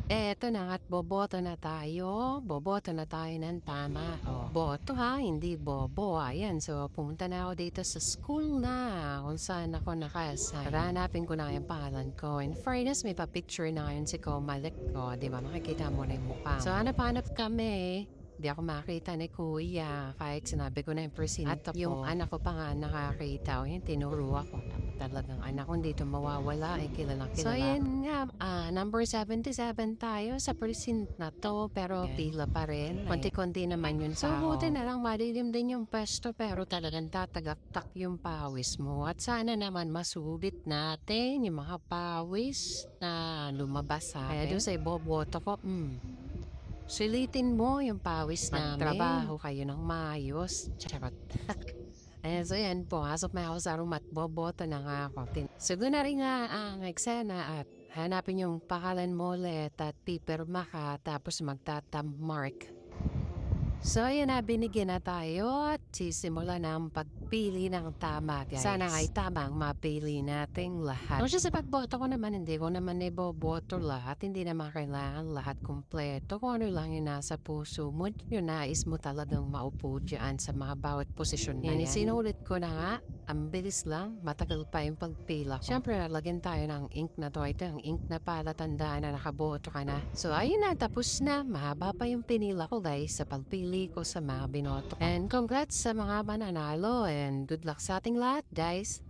Eto na nga't boboto na tayo. Boboto na tayo ng tama. Oh, boto ha, hindi bobo. Ayan, so pumunta na ako dito sa school na kung saan ako naka-assign. Hanapin ko na yung pangalan ko. In fairness, may pa-picture na ngayon si Komalik ko. Di ba? Makikita mo na yung mukha mo. So hanap-hanap kami. Di ako makita ni Kuya kahit sinabi ko na yung presinto ko. Yung anak ko pa nga nakakita o yung tinuro ako. Talagang anak ko dito mawawala ay kilala. So yun nga, number 77 tayo sa precinct na to pero pila pa rin. Konti-konti naman yun sa so, buti na lang madilim din yung pwesto pero talagang tatagaktak yung pawis mo. At sana naman masubit natin yung mga pawis na lumabas sa akin. Kaya doon sa iboboto ko, sulitin mo yung pawis namin. Magtrabaho kayo ng maayos. Charot. Ayan, so yan, pumasok na ako sa room at boboto na nga ako. Siguro na rin nga ang eksena at hanapin yung pangalan mo ulit at pipirma ka tapos magtatammark. So ayan na, binigyan na tayo at sisimula na ang pagpili ng tama, guys. Sana ay tama ang mapili nating lahat. Kung siya sa pagboto ko naman, hindi ko naman iboboto lahat. Hindi naman kailangan lahat kumpleto. Kung ano lang yung nasa puso mo, yung nais mo talagang maupo dyan sa mga bawat posisyon na yan. Sinulit ko na nga, ang bilis lang, matagal pa yung pagpila ko. Siyempre, lalagyan tayo ng ink na to. Ito ang ink na palatandaan na nakaboto ka na. So ayun na, tapos na. Mahaba pa yung pinila ko, guys, sa pagpili ko sa mga binoto ko. And congrats sa mga mananalo and good luck sa ating lahat, guys.